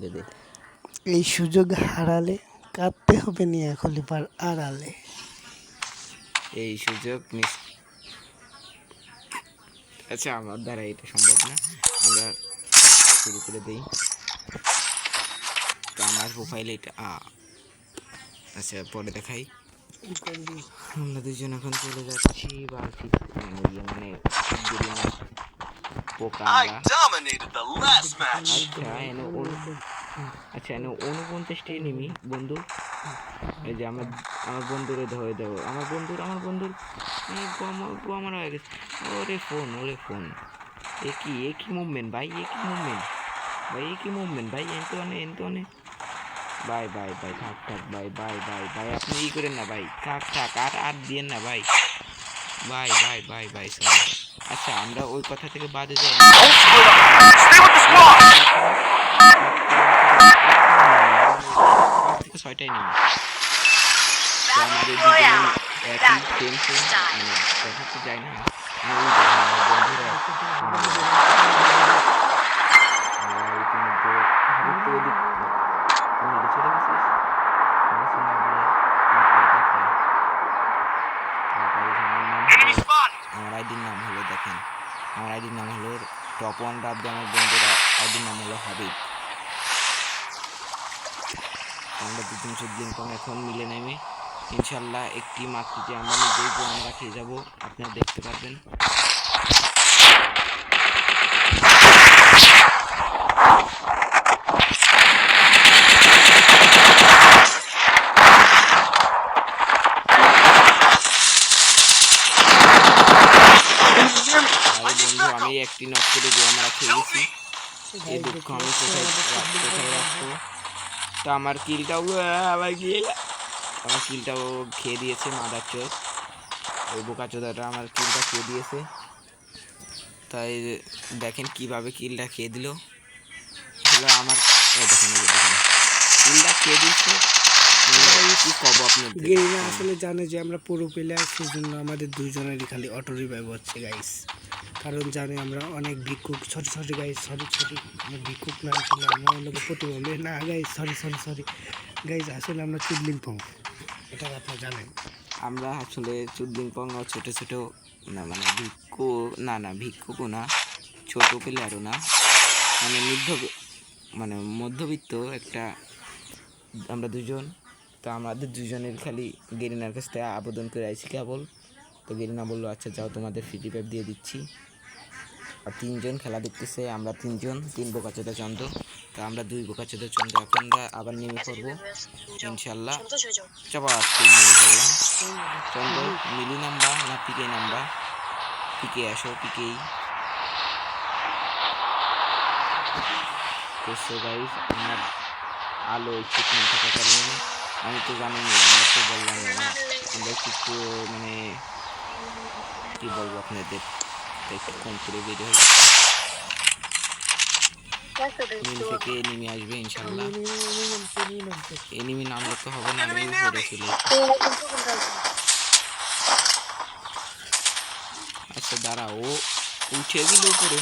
দে এই সুযোগ হারালে কাঁদতে হবে নিয়া খলিফার আড়ালে। এই সুযোগ মিস। আচ্ছা, আমার দ্বারা এটা সম্ভব না, আমরা শুরু করে দিই। তো আমার প্রোফাইলে এটা আচ্ছা পরে দেখাই। আমরা দুজন এখন চলে যাচ্ছি মানে পোকা। আচ্ছা 49টি এনিমি বন্ধু। এই যে আমার বন্ধুরে ধরে দেবো, আমার বন্ধুর আমার হয়ে গেছে। ওরে ফোন এ কি মুভমেন্ট ভাই, এ কি মুভমেন্ট ভাই, এনতো অনেক বাই থাক ভাই আপনি ই করেন না ভাই, থাক আর দিয়েন না ভাই সরি। আচ্ছা আমরা ওই কথা থেকে বাদে যাই। থেকে 6টাই নেই, তো আমাদের দেখাতে যায় না। বন্ধুরা আমার আইডির নাম হলো, দেখেন আমার আইডির নাম হলো টপ 1 রাত। আমার বন্ধুরা আইডির নাম হলো হাবিব। আমরা দুজন দিন কম এখন মিলে নেমে ইনশাল্লাহ একটি মাত্র যে আমরা নিজেই আমরা খেয়ে যাবো, আপনারা দেখতে পারবেন। আমি একটি নক করে আমরা খেয়ে গেছি। এই দুঃখ আমি কোথায় রাখবো। তো আমার কিলটাও খেয়ে দিয়েছে মাদার চোদ, ওই বোকা চোদাটা আমার কিলটা খেয়ে দিয়েছে। তাই দেখেন কিভাবে কিলটা খেয়ে দিল। আমার কিলটা খেয়ে দিচ্ছে। গেরিনা আসলে জানে যে আমরা পুরো প্লেয়ার, সেই জন্য আমাদের দুইজনেরই খালি অটো রিভাইভ হচ্ছে গাইস। কারণ জানে আমরা অনেক ভিক্ষুক, সরি গাইস, সরি আমরা ভিক্ষুক না, আসলে আমরা লোকের প্রতিবন্ধী না গাইস, সরি গাইস, আসলে আমরা চুদলিং পং, এটা আপনারা জানেন। আমরা আসলে চুদলিং পং ছোট না, মানে ভিক্ষুকও না, ছোট প্লেয়ারও না, মানে মধ্যবিত্ত একটা আমরা দুজন। তো আমাদের দুজনের খালি গেরিনার কাছ থেকে আবেদন করে আইছি কেবল। তো গেরিনা বললো আচ্ছা যাও, তোমাদের ফ্রি প্যাপ দিয়ে দিচ্ছি। আর 3জন খেলা দেখতেছে, আমরা 3 বোকাচোদা চন্দ্র। তো আমরা 2 বোকাচোদা চন্দ্র এখন আবার নেমে পড়বো ইনশাল্লাহ। চাপা নেমে পড়লাম। চন্দ্র মিলি নাম্বা না পিকে নাম্বা? পিকে আসো, পিকেই। তো সো গাইস, আমার আলো একটু কম থাকার কারণে আমি তো জানিনি, আমি তো বললাম আমরা একটু মানে কি বলবো আপনাদের, একটু কম করে বের হই। মিল থেকে এনিমি আসবে ইনশাল্লাহ। এনিমি নামলে তো হবে না, আমি উপরে ছিল। আচ্ছা দাঁড়া, ও উঠে গেল উপরে।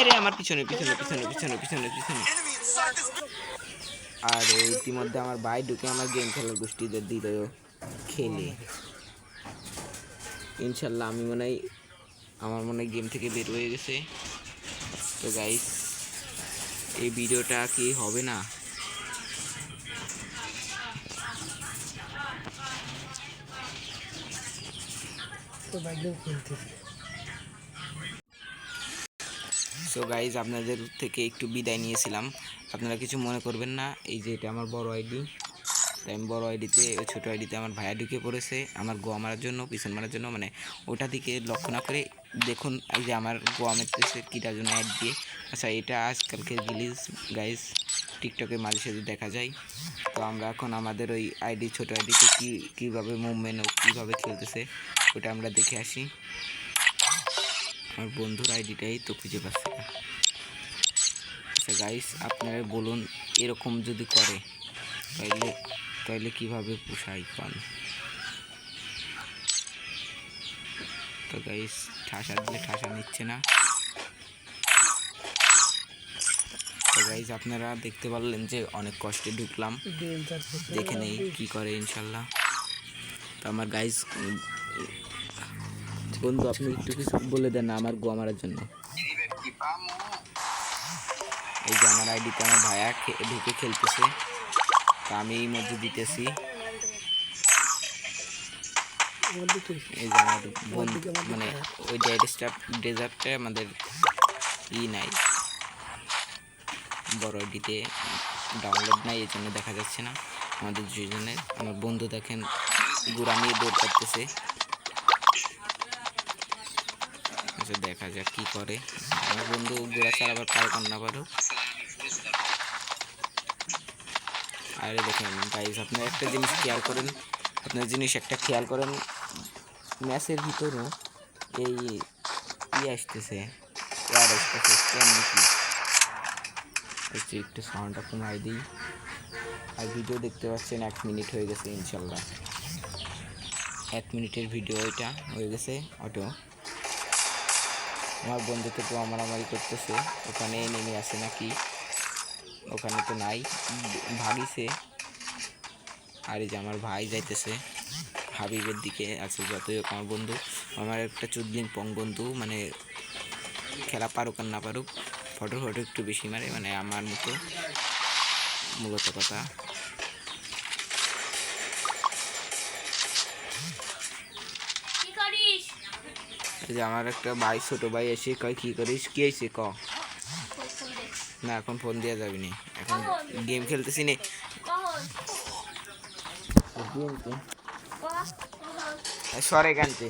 রে আমার পিছনে। আর ইতিমধ্যে আমার ভাই ঢুকে আমার গেম খেলার গোষ্ঠীদের দিল খেলে। ইনশাল্লাহ আমার মনে হয় গেম থেকে বের হয়ে গেছে। তো গাইস, এই ভিডিওটা কি হবে না? সো গাইজ, আপনাদের থেকে একটু বিদায় নিয়েছিলাম, আপনারা কিছু মনে করবেন না। এই যে এটা আমার বড় আইডি, আমি বড় আইডিতে, ছোটো আইডিতে আমার ভাইয়া ঢুকে পড়েছে আমার গোয়া মারার জন্য, পিছন মারার জন্য, মানে ওটা দিকে লক্ষ্য না করে দেখুন এই যে আমার গোয়া মারতেছে কীটার জন্য অ্যাড দিয়ে। আচ্ছা এটা আজকালকে গিলিস গাইজ, টিকটকে মাঝে সাঝে দেখা যায়। তো আমরা এখন আমাদের ওই আইডি, ছোটো আইডিতে কীভাবে মুভমেন্ট ও কীভাবে খেলতেছে ওটা আমরা দেখে আসি। আমার বন্ধুর আইডিটাই তো খুঁজে পাচ্ছি না। আচ্ছা গাইস, আপনারা বলুন এরকম যদি করে তাইলে কিভাবে পোষাই পান? তো গাইস, ঠাসা দিলে ঠাসা নিচ্ছে না। তো গাইজ আপনারা দেখতে পারলেন যে অনেক কষ্টে ঢুকলাম, দেখে নেই কি করে ইনশাল্লাহ। তো আমার গাইজ বন্ধু আপনি একটু কিছু বলে দেন না আমার গোয়া মারার জন্য। এই যে আমার আইডিতে আমার ভাইয়া ঢুকে খেলতেছে, তা আমি এই মধ্যে দিতেছি। এই যে আমার বন্ধু মানে ওই ডেজার্টে আমাদের নাই, বড় আইডিতে ডাউনলোড নাই, এই জন্য দেখা যাচ্ছে না আমাদের দুজনের। আমার বন্ধু দেখেন গুড়া নিয়ে দৌড় করতেছে। আচ্ছা দেখা যাক কি করে। আমার বন্ধু গুড়া চালাবার পারুক না পারুক। আরে দেখেন গাইজ আপনার একটা জিনিস খেয়াল করেন, ম্যাচের ভিতরও এই আসতেছে, কেমন কি একটু সাউন্ডটা কমাই দিই। আর ভিডিও দেখতে পাচ্ছেন 1 মিনিট হয়ে গেছে ইনশাল্লাহ, 1 মিনিটের ভিডিও এটা হয়ে গেছে অটো। আমার বন্ধু তো মারামারি করতেছে, ওখানে নেমে আসে নাকি, ওখানে তো নাই, ভাগিছে। আর এই যে আমার ভাই যাইতেছে হাবিবের দিকে আছে। যতই হোক আমার বন্ধু, আমার একটা চুদলিং পং বন্ধু, মানে খেলা পারুক আর না পারুক, ফটো একটু বেশি মারে, মানে আমার মতো মূলত কথা। এই যে আমার একটা ভাই, ছোট ভাই এসে কয় কি করিস, কি হয়েছে ক। না এখন ফোন দেওয়া যাবে না, এখন গেম খেলতেছি নে। সরে কানতে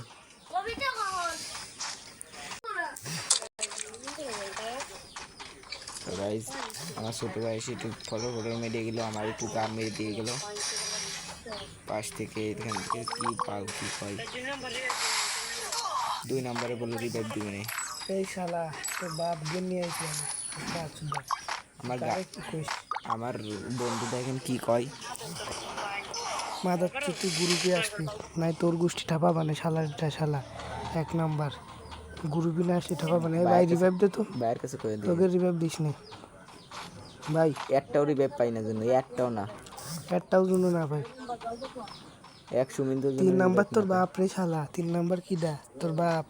গাইজ আমার ছোটো ভাই এসে একটু ফটো মেরে গেলো, আমার একটু গান মেরে দিয়ে গেলো পাশ থেকে। এখান থেকে কি পাও কি কয় 2 নম্বরে বলে রিভাইভ দিবে না। এই শালা তোর বাপ গেম নিয়ে আইছে আমার বন্ধু দেখেন কি কয়, মাদার তুই গ্রুপে আসবি নাই তোর গোষ্ঠী ঠাপা মানে শালাটা শালা 1 নাম্বার গ্রুপে না আসি ঠাপা মানে। ভাই রিভাইভ দে তো, ভাইয়ের কাছে কয়ে দিই তোকে রিভাইভ দিস নি ভাই, একটাও রিভাইভ পাই না জন্য, একটাও না, একটাও জন্য না ভাই। 100 মিনিটের জন্য 3 নাম্বার তোর বাপ রে শালা, 3 নাম্বার কি দা তোর বাপ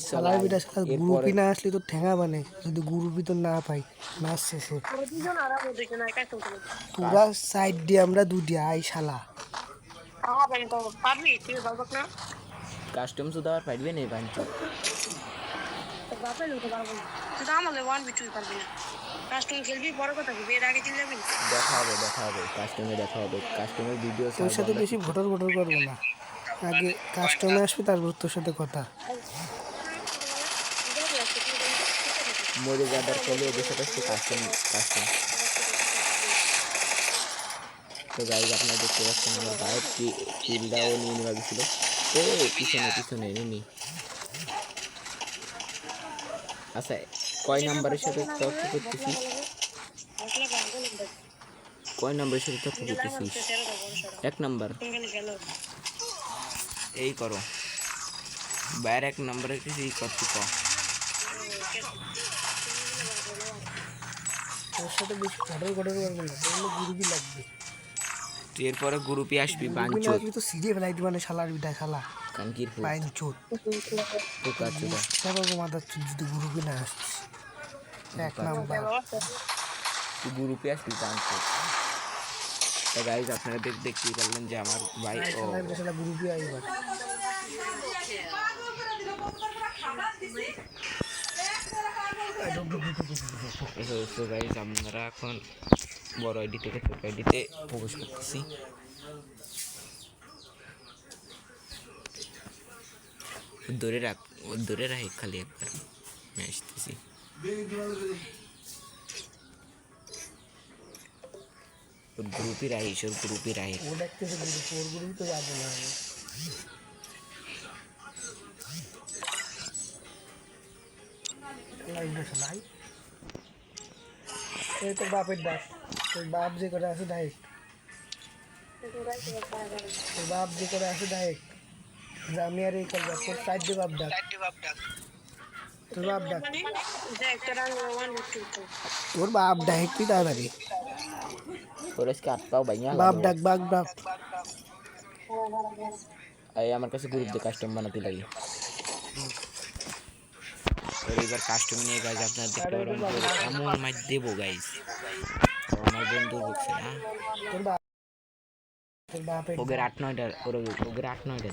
শালার বিটা শালা গ্রুপে না আসলে তোর ঠেঙা বানে, যদি গ্রুপে তো না পাই ম্যাচ শেষে পুরা সাইড দিয়ে আমরা দুটি আই শালা। কাস্টম শুধু আর পাইবে না বাঞ্চ। দেখা হবে কাস্টমের ভিডিও। তোর সাথে বেশি ভোটার করবো না, আগে কাস্টমে আসবে তারপর তোর সাথে কথা। মরে যাবার করলে ওদের সাথে কাস্টম। তো গাইজ আপনারা দেখতে পাচ্ছেন আমার ভাইয়ের কিলটাও নিয়ে নেওয়া গেছিল। পিছনে এনিমি। আচ্ছা কয় নাম্বারের সাথে তর্ক করতেছিস, 1 নাম্বার এই করো বাইরে, 1 নাম্বারে কিছু করতে ক। তোর সাথে বেশি ভোটার করবো না, তোর গ্রুপই লাগবে। তুই এরপরে গ্রুপে আসবি বাঞ্চ তো সিরিয়ে ফেলাই দিবা না শালার বিটা শালা কানকির বাঞ্চ মাদার চুদ যদি গ্রুপে না আসছিস 1 নাম্বার তুই গ্রুপে আসবি বাঞ্চ। তো গাইজ আপনারা দেখতেই পারলেন যে আমার ভাই ও গ্রুপে আইবার। তো গাইজ আমরা এখন বড় আইডি থেকে ছোট আইডিতে প্রবেশ করতেছি। ধরে রাখ খালি একবার আমি আসতেছি। গ্রুপে রাখিস, ওর গ্রুপে রাখিস। ও দেখতেছে ওর গ্রুপে তো যাবো না আমি। এই তোর বাপের ডাক, তোর বাপ যে করে আছে ডাইরেক্ট, তোর বাপ যে করে আছে ডাইরেক্ট। আমি আর এই করবো তোর সাইড দিয়ে বাপ ডাক, তোর বাপ ডাক, তোর বাপ ডাক তুই তাড়াতাড়ি তোর আজকে আটটাও বাইয়া বাপ ডাক, বাপ ডাক। এই আমার কাছে গ্রুপ দিয়ে কাস্টম বানাতে লাগে। ওর এবার কাস্টম নিয়ে গাইজ আপনারা দেখতে পারেন এমন মাইর দেবো গাইজ। আমার বন্ধু বলছে না তোর বাপ, তোর বাপের ওদের 8-9টা ওদের 8-9টা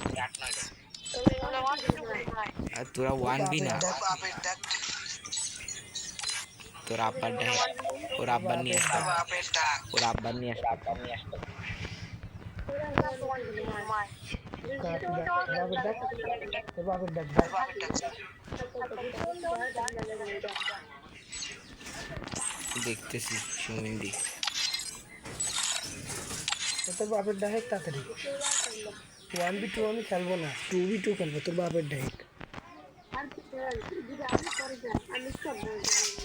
আর তোরা ওয়ান বি না। তোর আব্বার ডাক, ওর আব্বার নিয়ে আসতে, ওর আব্বার নিয়ে আসতে। বাপের ডাক, তোর বাপের ডাক ডাক। দেখতেছি সুমিন্দি তোর বাপের ডাক তাড়াতাড়ি। 1v2 আমি খেলবো না, 2v2 খেলবো। তোর বাপের ডাক,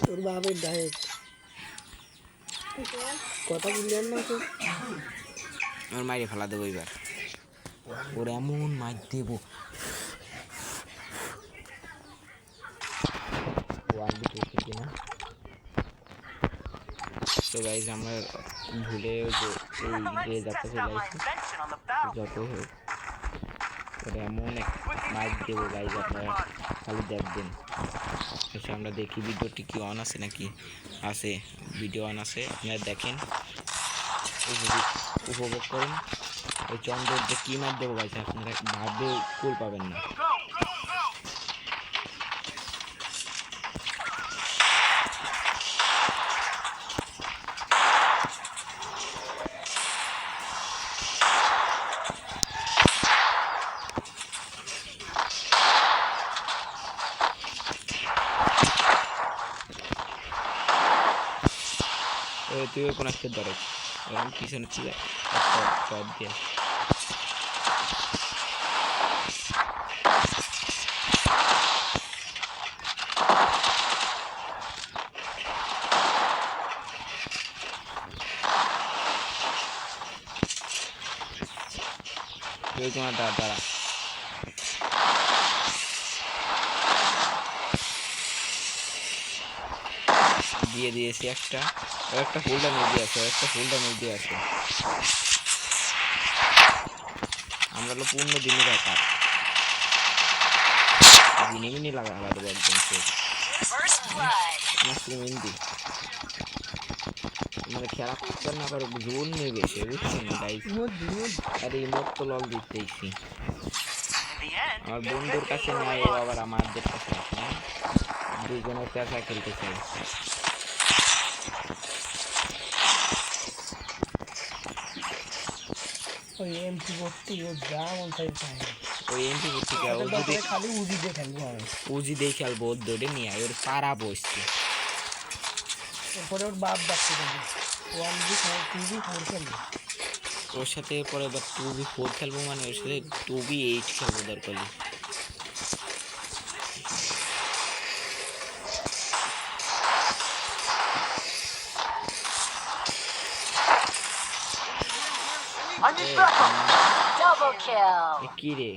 তোর বাপের ডাক। কথা বুঝলেন না তো? ওর মাইরে ফেলা দেবো এবার। ওর এমন মাইর দেবো। না তো গাইজ আমরা ভুলে যে এই যে যাত্রা চলে আসছে যত হোক ওটা এমন এক মাইর দেবো গাইজ, আপনারা খালি দেখবেন। এসে আমরা দেখি ভিডিওটি কি অন আছে নাকি আছে, ভিডিও অন আছে আপনারা দেখেন, উপভোগ করেন। ওই চন্দ্রের যে কী মার দেবো গাইজ আপনারা ভাববে কুল পাবেন না। তুই ওই কোন একটা ধরে এরকম পিছনে ছিল একটা শট দিয়ে তুই তোমার দাঁড়া দিয়ে দিয়েছি একটা, একটা ফুল ড্যামেজ দিয়ে আছে, একটা ফুল ড্যামেজ দিয়ে আছে। আমরা হলো পূর্ণ দিনের একার দিনে মিনি লাগা দেবো একদম শেষ। হিন্দি মানে খেলা করতে না পারো জোর নিয়ে গেছে বুঝছেন গাইস। আরে ইমোট তো লল দিতেইছি আমার বন্ধুর কাছে নাই, ও আবার আমাদের কাছে আছে। দুজনের পেশা খেলতে চাই। ওই এমপি করতে ও যা মন চাই পায়, ওই এমপি করতে ও যদি খালি উজি দিয়ে খেলবো আমি, উজি দিয়ে খেলবো ওর দৌড়ে নিয়ে ওর পাড়া বসছে। এরপরে ওর বাপ ডাকতে যাবে 1v4 খেলবো ওর সাথে পরে এবার 2v4 খেলবো, মানে ওর সাথে 2v8 খেলবো দরকার। কি রে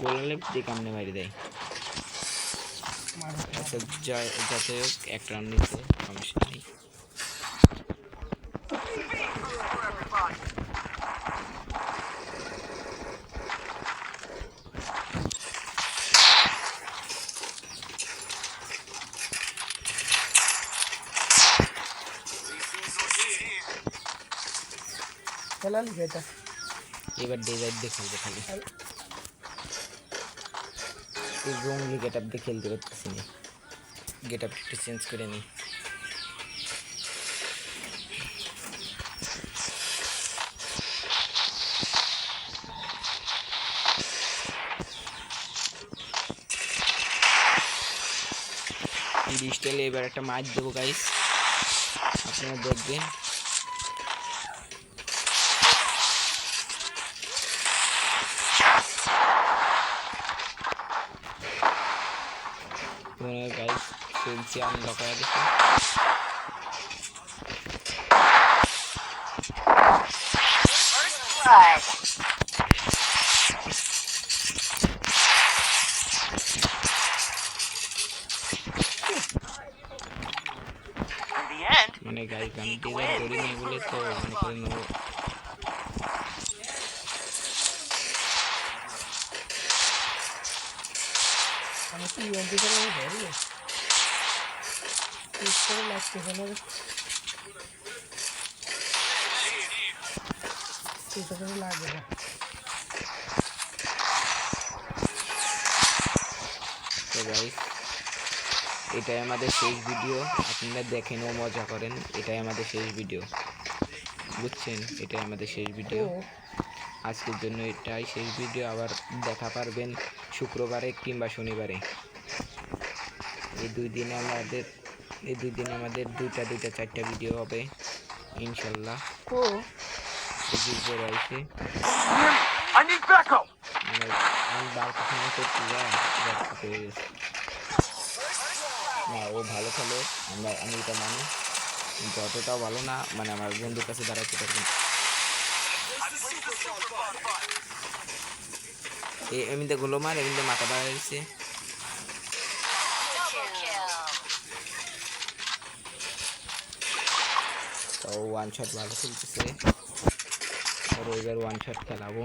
গোলালে দিয়ে কামনে মারি দেয়। আচ্ছা যাতে হোক এক রান নিতে সমস্যা নেই। খেলালি এটা এবার ডেজার্ট দিয়ে খেলবো খালি, এই রঙলি গেট আপ দিয়ে খেলতে পারতেছি না, গেট আপ একটু চেঞ্জ করে নিই। স্টাইলে এবার একটা ম্যাচ দেবো গাইস, আপনারা দেখবেন। গাইস খেলছি আমি লকায় দেখি মানে গাইস আমি টেজার ধরি নেই বলে তো মনে করেন ও আমি কি ইউএমপি করে ধরি ঠিক করে লাগতেছে না ঠিক করে লাগবে না তো গাইস এটাই আমাদের শেষ ভিডিও আপনারা দেখেন ও মজা করেন এটাই আমাদের শেষ ভিডিও বুঝছেন এটাই আমাদের শেষ ভিডিও আজকের জন্য এটাই শেষ ভিডিও আবার দেখা পারবেন শুক্রবারে কিংবা শনিবারে এই দুই দিনে আমাদের দুইটা চারটা ভিডিও হবে ইনশাল্লাহ ও বুঝতে পারছি I need backup. মানে আমি বারোটাখানে করতে যাই পেয়ে গেছি না ও ভালো খেলে আমি এটা মানি কিন্তু অতটাও ভালো না মানে আমার বন্ধুর কাছে দাঁড়াতে পারবেন এমনিতে গোলো মার এমনিতে মাথা দাঁড়িয়েছে তো ওয়ান শট ভালো খেলতেছে আর এবার ওয়ান শট খেলাবো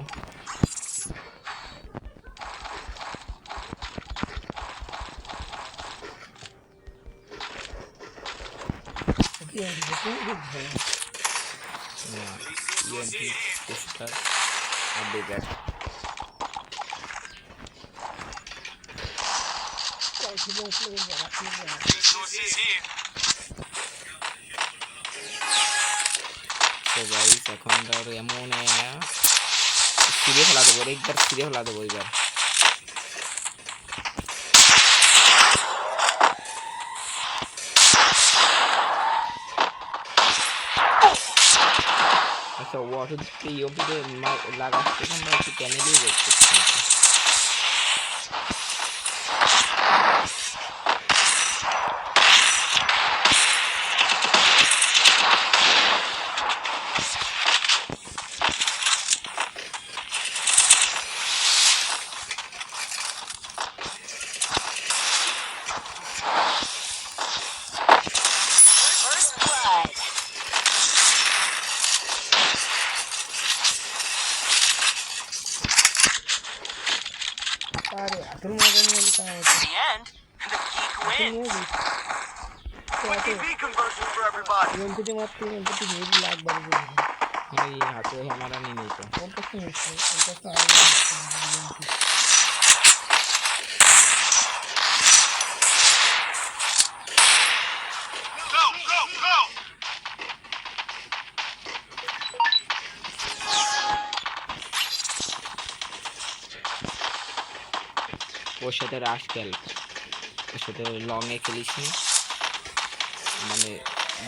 ইএনটি পোস্টার আর ডেজার Resources here. তো গাইস এখন ধর এমন সিরে ফেলা দেবো একবার সিরে ফেলা দেবো এবার আচ্ছা ওয়াটার দিতে ইউপিতে লাগাচ্ছে আমরা একটু টেনে দিয়ে দেখতে আরে আতুর মজা নিয়ে তাও In the end, the geek wins. TV conversion for everybody. UMP মারতে ইউএমপি হেভি লাগ বাড়ি এই হাতে হ্যামারা নিয়ে নিত কোনটা শুনছো কোনটা Go, go, go. ওর সাথে রাশ খেল ওর সাথে লংয়ে খেলিস নি মানে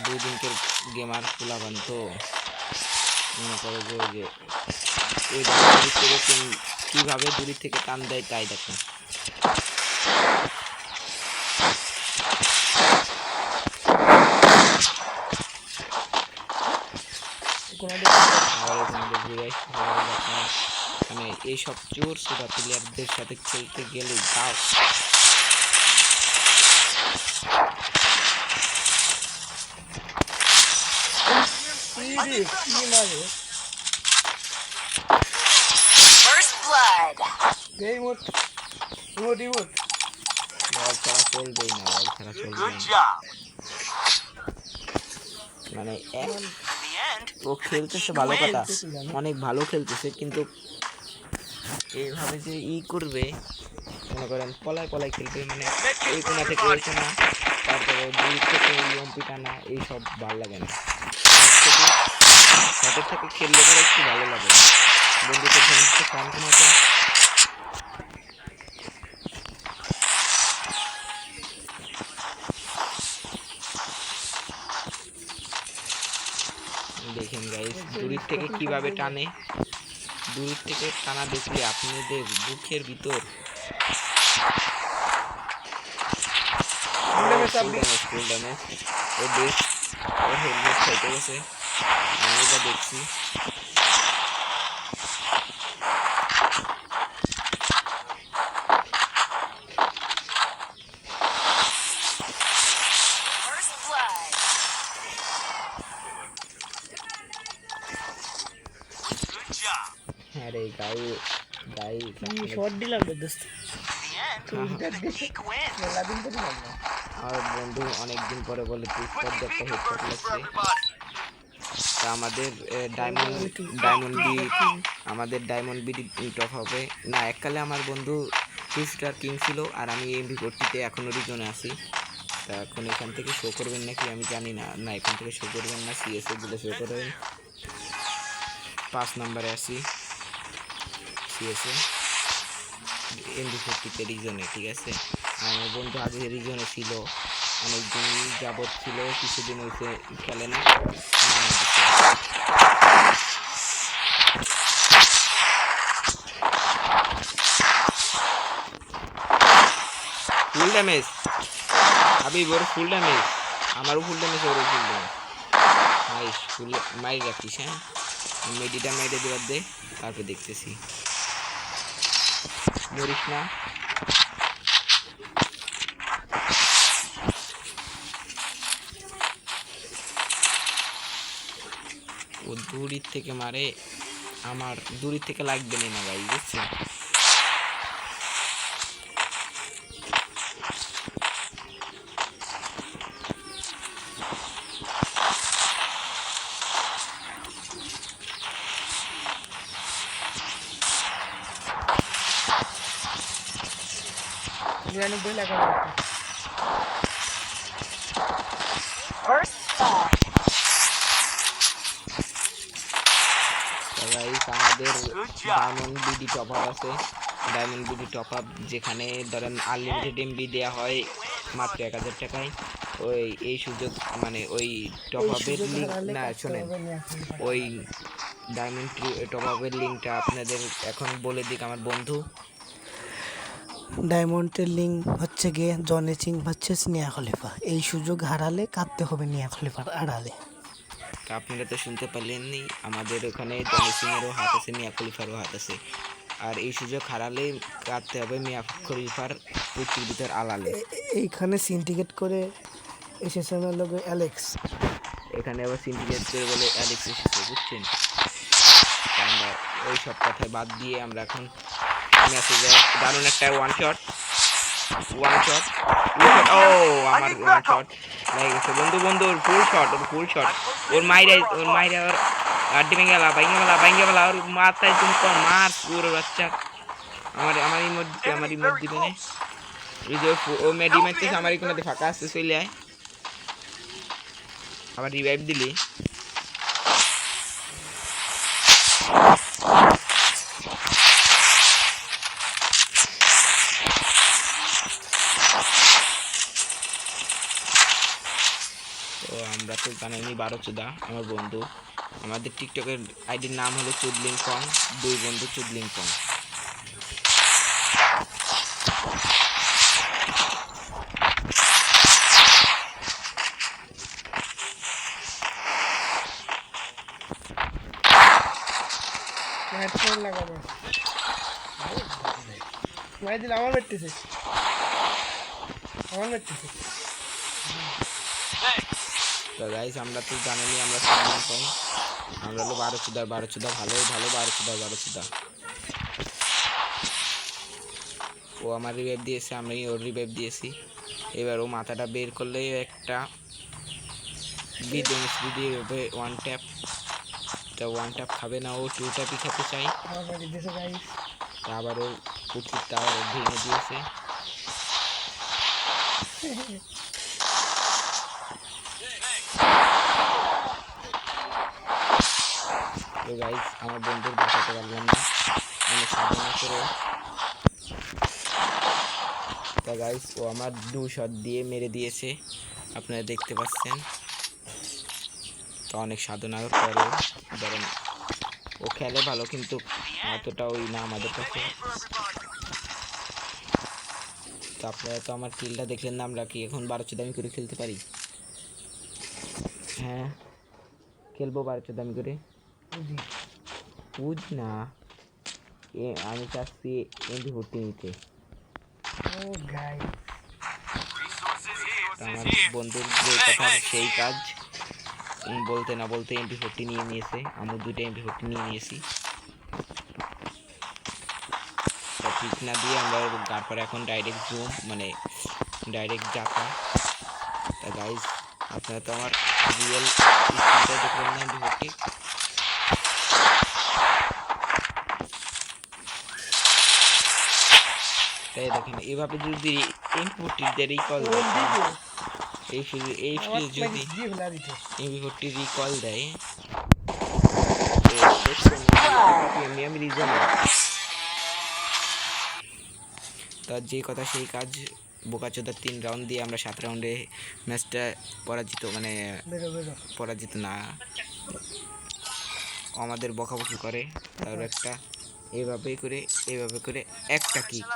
দুই দিনকের গেমার খোলাবান তো মনে করো যে ওই দূর থেকে কীভাবে দূর থেকে টান দেয় তাই দেখো মানে এইসব চোর সেটা প্লেয়ারদের সাথে খেলতে গেলে তাও First blood. রিমোট বল ছাড়া চলবেই না Good job. মানে In the end, ও খেলতেছে ভালো কথা অনেক ভালো খেলতেছে কিন্তু এইভাবে যে করবে মনে করেন পলায় খেলবে মানে এই কোনা থেকে ওই কোনা তারপরে দুই থেকে ইএমপি টানা এইসব ভালো লাগে না সাথে থেকে খেললে পরে একটু ভালো লাগে বন্ধুদের খেলতে শান্ত মতো দেখেন গাইস দূরের থেকে কিভাবে টানে দূরের থেকে টানা দেখলে আপনাদের বুকের ভিতর ফুল ড্যামেজ ও বেশ ও হেলমেট খাইতে গেছে আমি এটা দেখছি First blood. আরে গাই গাই কি শট দিলাম রে দোস্ত The geek wins. মেলা দিন তো দিলাম না আমার বন্ধু অনেকদিন পরে বলে তুই What একটা do you think headshot conversion for লাগছে। everybody? তা আমাদের ডায়মন্ড বি টপ হবে না। এককালে আমার বন্ধু 2 স্টার কিং ছিল আর আমি এমভি40তে এখনও রিজনে আছি। তা এখন এখান থেকে শো করবেন নাকি আমি জানি না। না, এখান থেকে শো করবেন না, সিএসএ দিলে শো করবেন। 5 নম্বরে আছি সিএসএ এমভি40তে রিজনে, ঠিক আছে। আমার বন্ধু আগে রিজনে ছিল, অনেকদিন যাবৎ ছিল, কিছুদিন হয়েছে খেলে না, নামে দিছে। ফুল ড্যামেজ আবি ওর ফুল ড্যামেজ, আমারও ফুল ড্যামেজ, ওরও ফুল ড্যামেজ। নাইস, ফুল মারি রাখিস। হ্যাঁ, মেডিটা মেরে দেওয়ার দে, তারপর দেখতেছি। মরিস না। ও দূরের থেকে মারে, আমার দূরের থেকে লাগবে না ভাই, বুঝছেন। জানি বই লাগা First blood. গাইস আমাদের Good job. Diamond BD top up আছে। ডায়মন্ড বিডি টপ আপ যেখানে ধরেন আনলিমিটেড এমবি দেওয়া হয় মাত্র 1000 টাকায়। ওই এই সুযোগ মানে ওই টপ আপের লিঙ্ক না, শোনেন, ওই ডায়মন্ড টপ আপের লিঙ্কটা আপনাদের এখন বলে দিক আমার বন্ধু। ডায়মন্ডের লিঙ্ক হচ্ছে গিয়ে জনি সিং ভার্সেস নিয়া খলিফা। এই সুযোগ হারালে কাঁদতে হবে নিয়া খলিফার আড়ালে। তা আপনারা তো শুনতে পারলেনই, আমাদের ওখানে জনি সিংয়েরও হাত আছে, মিয়া খলিফারও হাত আছে। আর এই সুযোগ হারালে কাটতে হবে মিয়া খলিফার পুচির ভিতর আলালে। এইখানে সিন্ডিকেট করে এসেছে আমার লোক অ্যালেক্স। এখানে আবার সিন্ডিকেট করে বলে অ্যালেক্স এসেছে, বুঝছেন। তা আমরা ওই সব কথায় বাদ দিয়ে আমরা এখন ম্যাচে যাই। দারুণ একটা ওয়ান শট ও আমার ওয়ান শট লেগে গেছে। বন্ধু ওর ফুল শট ওর মাইরা ওর আড্ডি ভেঙে গেলা ওর মাথায় তুমি কম মার ওর বাচ্চা। আমার ইমোট দিবে না। এই যে ও মেডি মারতেছে, আমার কোনাতে ফাঁকা আসছে, চলে আয়। আবার রিভাইভ দিলি। তো আমরা তো জানি 12 আমার বন্ধু। আমাদের টিকটকের আইডির নাম হলো চুদলিং কং, 2 বন্ধু চুদলিং কং। হেডফোন লাগাবো মাই দিল আমার বেটতেছে তো গাইস আমরা তো জানি আমরা চুদলিং কং, আমরা হলো 12 ভালো 12 ও আমার রিভাইভ দিয়েছে, আমি ওর রিভাইভ দিয়েছি। এবার ও মাথাটা বের করলে একটা বিডেন্স ভিডিও হবে ওয়ান ট্যাপ। তা ওয়ান ট্যাপ খাবে না, ও 2 ট্যাপই খেতে চাই। তা আবার ও পুকুরটা আবার ভেঙে দিয়েছে। তো গাইস আমার বন্ধুর বাঁচাতে পারলাম না, অনেক সাধনা করে। তা গাইস ও আমার 2 শট দিয়ে মেরে দিয়েছে, আপনারা দেখতে পাচ্ছেন। তো অনেক সাধনার পরে ধরেন ও খেলে ভালো, কিন্তু অতটা ওই না আমাদের কাছে। তো আপনারা তো আমার কিলটা দেখলেন না, আমরা কি এখন 12 দামি করে খেলতে পারি? হ্যাঁ খেলবো 12 দামি করে। বুঝ না, আমি চাচ্ছি এমভি40 নিতে। আমার বন্ধুর যে কথা সেই কাজ, বলতে না বলতে এমভি40 নিয়ে নিয়েছে। আমি 2টা এমভি40 নিয়ে নিয়েছি। কিক না দিয়ে আমরা তারপরে এখন ডাইরেক্ট জুম মানে ডাইরেক্ট যাতা। তা গাইজ আপনারা তো আমার রিয়েল স্ক্রিনটা দেখবেন না ভিডিওটি। তাই দেখেন এভাবে যদি M40 রিকল দেয় এই যদি M40 রিকল দেয় প্রিমিয়াম রিজন। তার যে কথা সেই কাজ, বোকাচোদার 3 রাউন্ড দিয়ে আমরা 7 রাউন্ডে ম্যাচটা পরাজিত, মানে পরাজিত না, আমাদের বকাবকি করে। তার একটা এইভাবে করে একটা কিক